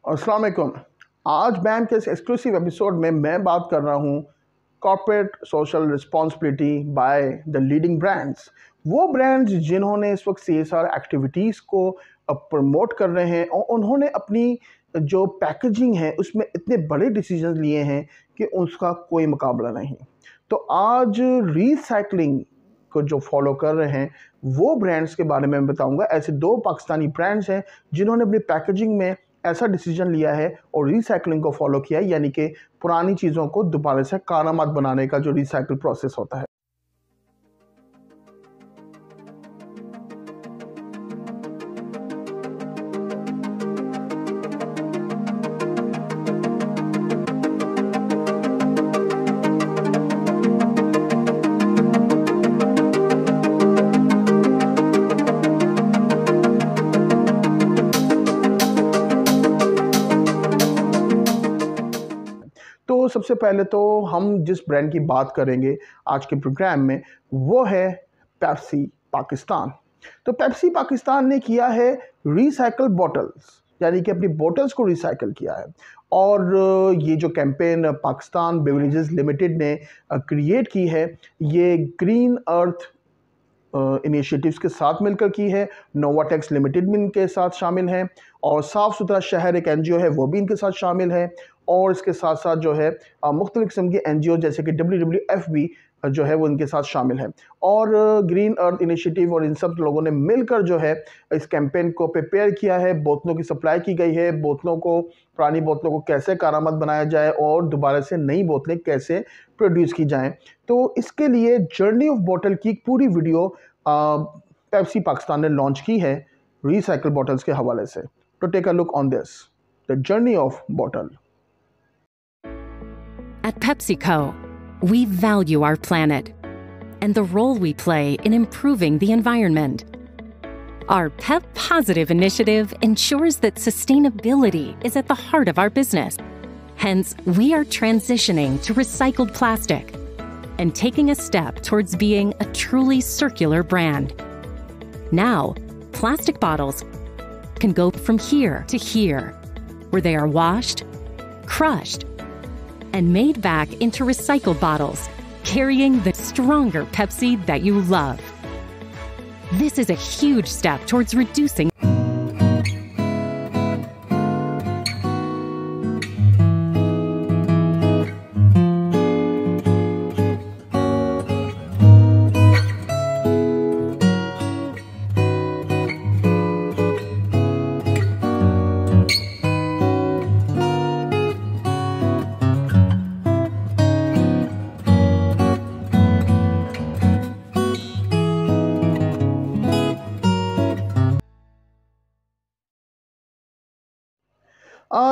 अस्सलाम वालेकुम। आज बैम के इस एक्सक्लूसिव एपिसोड में मैं बात कर रहा हूँ corporate social responsibility by the leading brands. वो ब्रांड्स जिन्होंने इस वक्त CSR एक्टिविटीज़ को प्रमोट कर रहे हैं और उन्होंने अपनी जो पैकेजिंग है उसमें इतने बड़े डिसीजन लिए हैं कि उसका कोई मुकाबला नहीं। तो आज रीसाइकलिंग को जो फॉलो कर रहे हैं वो ब्रांड्स के बारे में मैं बताऊंगा। ऐसे दो पाकिस्तानी ब्रांड्स हैं जिन्होंने अपनी पैकेजिंग में ऐसा डिसीजन लिया है और रीसाइकलिंग को फॉलो किया है, यानी कि पुरानी चीज़ों को दोबारा से कारआमद बनाने का जो रिसाइकिल प्रोसेस होता है। तो सबसे पहले तो हम जिस ब्रांड की बात करेंगे आज के प्रोग्राम में वो है पेप्सी पाकिस्तान। तो पेप्सी पाकिस्तान ने किया है रिसाइकल बॉटल्स, यानी कि अपनी बॉटल्स को रिसाइकल किया है। और ये जो कैंपेन पाकिस्तान बेवरेजेस लिमिटेड ने क्रिएट की है, ये ग्रीन अर्थ इनिशिएटिव्स के साथ मिलकर की है। नोवाटेक्स लिमिटेड भी इनके साथ शामिल हैं और साफ़ सुथरा शहर एक NGO है वो भी इनके साथ शामिल है। और इसके साथ साथ जो है मुख्तलिफ किस्म की NGO जैसे कि WWF भी जो है वो इनके साथ शामिल है। और ग्रीन अर्थ इनिशिएटिव और इन सब लोगों ने मिलकर जो है इस कैंपेन को प्रिपेयर किया है। बोतलों की सप्लाई की गई है, बोतलों को, पुरानी बोतलों को कैसे कारआमद बनाया जाए और दोबारा से नई बोतलें कैसे प्रोड्यूस की जाएं। तो इसके लिए जर्नी ऑफ बॉटल की एक पूरी वीडियो पेप्सी पाकिस्तान ने लॉन्च की है रिसाइकल बॉटल्स के हवाले से। तो take a look on this, the journey of bottle. At PepsiCo, we value our planet and the role we play in improving the environment. Our Pep Positive initiative ensures that sustainability is at the heart of our business. Hence, we are transitioning to recycled plastic and taking a step towards being a truly circular brand. Now, plastic bottles can go from here to here, where they are washed, crushed, and made back into recycled bottles, carrying the stronger Pepsi that you love. This is a huge step towards reducing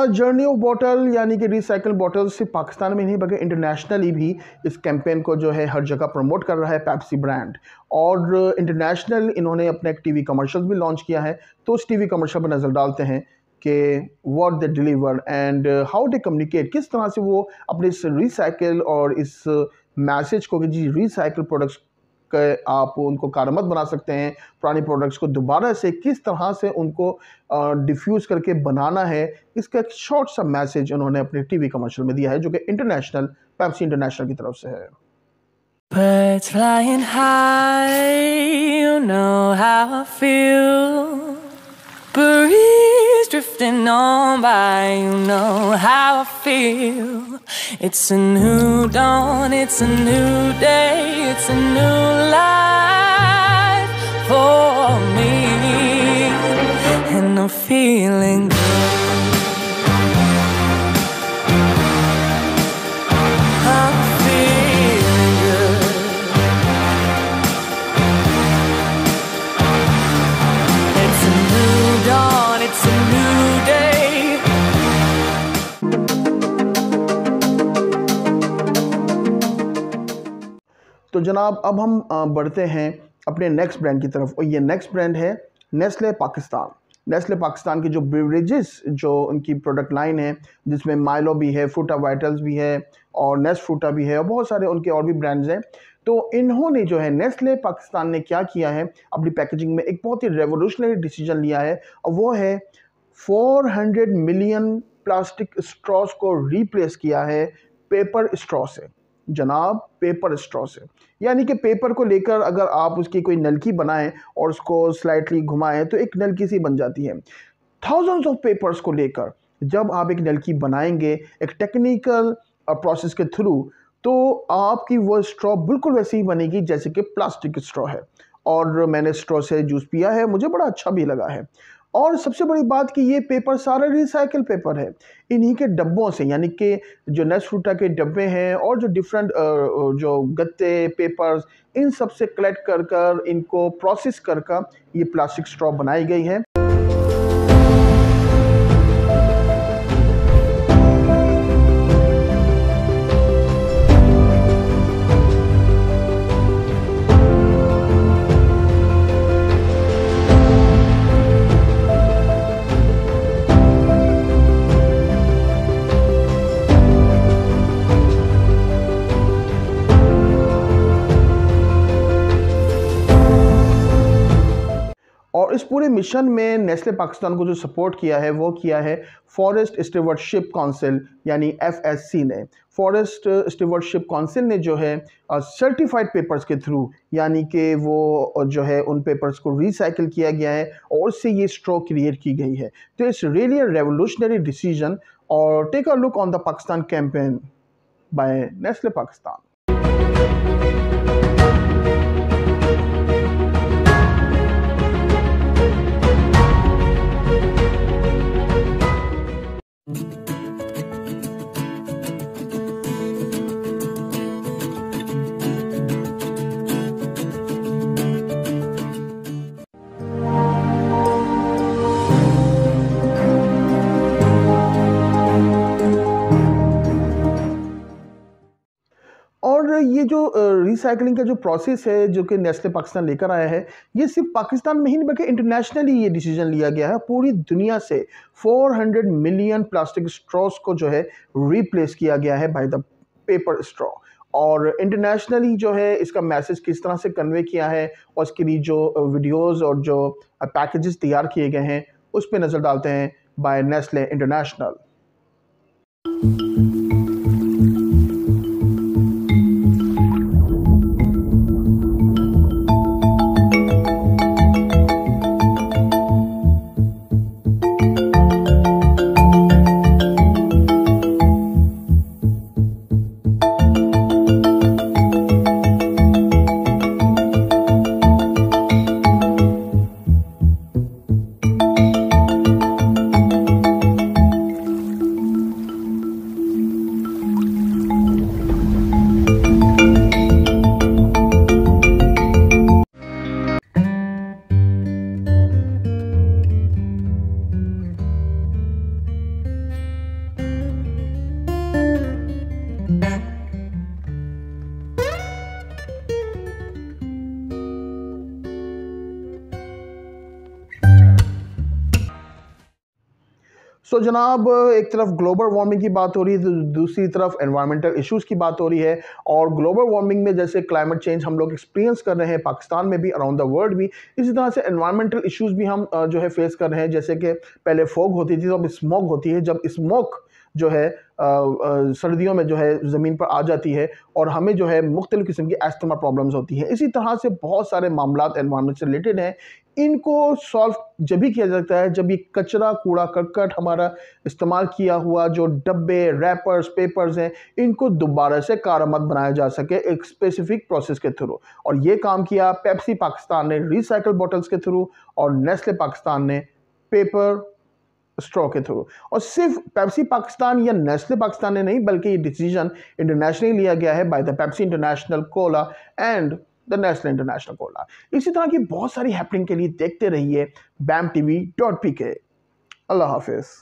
journey of bottle यानी कि recycle bottle सिर्फ पाकिस्तान में नहीं बल्कि internationally भी इस campaign को जो है हर जगह प्रमोट कर रहा है पेप्सी ब्रांड। और इंटरनेशनल इन्होंने अपना एक TV कमर्शियल भी लॉन्च किया है। तो उस TV कमर्शियल पर नज़र डालते हैं कि what they deliver and how they communicate, किस तरह से वो अपने इस रिसाइकल और इस मैसेज को कि जी रिसाइकल प्रोडक्ट्स आप उनको कारआमद बना सकते हैं, पुरानी प्रोडक्ट्स को दोबारा से किस तरह से उनको डिफ्यूज़ करके बनाना है, इसका एक शॉर्ट सा मैसेज उन्होंने अपने TV कमर्शियल में दिया है जो कि इंटरनेशनल पेप्सी इंटरनेशनल की तरफ से है। Birds flying high, you know how I feel. Breeze drifting on by, you know how I feel. It's a new dawn, it's a new day, it's a new life for me, and I'm feeling good. I'm feeling good. It's a new dawn, it's a new day. तो जनाब अब हम बढ़ते हैं अपने next brand की तरफ और ये नेक्स्ट ब्रांड है नेस्ले पाकिस्तान। नेस्ले पाकिस्तान की जो बेवरेजेस जो उनकी प्रोडक्ट लाइन है जिसमें माइलो भी है, फ्रूटा वाइटल्स भी है और नेस्ट फ्रूटा भी है और बहुत सारे उनके और भी ब्रांड्स हैं। तो इन्होंने जो है नेस्ले पाकिस्तान ने क्या किया है अपनी पैकेजिंग में एक बहुत ही रेवोल्यूशनरी डिसीजन लिया है और वो है 400 मिलियन प्लास्टिक स्ट्रॉस को रिप्लेस किया है पेपर स्ट्रॉ से। जनाब, पेपर स्ट्रॉ से, यानी कि पेपर को लेकर अगर आप उसकी कोई नलकी बनाएं और उसको स्लाइटली घुमाएं तो एक नलकी सी बन जाती है। थाउजेंड्स ऑफ पेपर्स को लेकर जब आप एक नलकी बनाएंगे एक टेक्निकल प्रोसेस के थ्रू, तो आपकी वो स्ट्रॉ बिल्कुल वैसी ही बनेगी जैसे कि प्लास्टिक स्ट्रॉ है। और मैंने स्ट्रॉ से जूस पिया है, मुझे बड़ा अच्छा भी लगा है। और सबसे बड़ी बात कि ये पेपर सारा रिसाइकल पेपर है, इन्हीं के डब्बों से, यानी कि जो नेस्फ्रूटा के डब्बे हैं और जो डिफरेंट जो गत्ते पेपर्स, इन सब से कलेक्ट कर कर इनको प्रोसेस कर कर ये प्लास्टिक स्ट्रॉ बनाई गई है। और इस पूरे मिशन में नेस्ले पाकिस्तान को जो सपोर्ट किया है वो किया है फॉरेस्ट स्टीवर्डशिप काउंसिल यानी FSC ने। फॉरेस्ट स्टीवर्डशिप काउंसिल ने जो है सर्टिफाइड पेपर्स के थ्रू, यानी कि वो जो है उन पेपर्स को रिसाइकिल किया गया है और उससे ये स्ट्रॉ क्रिएट की गई है। तो it's really a revolutionary decision. और take a look on the Pakistan campaign by Nestle Pakistan. और ये जो रिसाइकलिंग का जो प्रोसेस है जो कि नेस्ले पाकिस्तान लेकर आया है, ये सिर्फ पाकिस्तान में ही नहीं बल्कि इंटरनेशनली ये डिसीजन लिया गया है। पूरी दुनिया से 400 मिलियन प्लास्टिक स्ट्रॉस को जो है रिप्लेस किया गया है बाय द पेपर स्ट्रॉ। और इंटरनेशनली जो है इसका मैसेज किस तरह से कन्वे किया है और इसके लिए जो वीडियोज़ और जो पैकेजेस तैयार किए गए हैं उस पर नज़र डालते हैं बाय नेस्ले इंटरनेशनल। सो जनाब, एक तरफ ग्लोबल वार्मिंग की बात हो रही है तो दूसरी तरफ एनवायरमेंटल इश्यूज़ की बात हो रही है। और ग्लोबल वार्मिंग में जैसे क्लाइमेट चेंज हम लोग एक्सपीरियंस कर रहे हैं पाकिस्तान में भी, अराउंड द वर्ल्ड भी, इसी तरह से एनवायरमेंटल इश्यूज़ भी हम जो है फेस कर रहे हैं। जैसे कि पहले फॉग होती थी तो अब स्मॉग होती है। जब स्मोक जो है सर्दियों में जो है ज़मीन पर आ जाती है और हमें जो है मुख्तलिफ़ किस्म की अस्थमा प्रॉब्लम्स होती हैं। इसी तरह से बहुत सारे मामलात एनवायरनमेंट से रिलेटेड हैं। इनको सॉल्व जब भी किया जाता है जब ये कचरा, कूड़ा करकट, हमारा इस्तेमाल किया हुआ जो डब्बे, रैपर्स, पेपर्स हैं, इनको दोबारा से कारआमद बनाया जा सके एक स्पेसिफिक प्रोसेस के थ्रू। और ये काम किया पेप्सी पाकिस्तान ने रिसाइकल बॉटल्स के थ्रू और नेस्ले पाकिस्तान ने पेपर स्ट्रॉ के थ्रू। और सिर्फ पेप्सी पाकिस्तान या नेस्ले पाकिस्तान ने नहीं बल्कि ये डिसीजन इंटरनेशनली लिया गया है by the Pepsi international Cola and the Nestle international Cola. इसी तरह की बहुत सारी हैपनिंग के लिए देखते रहिए BAMTV.PK। अल्लाह हाफिज़।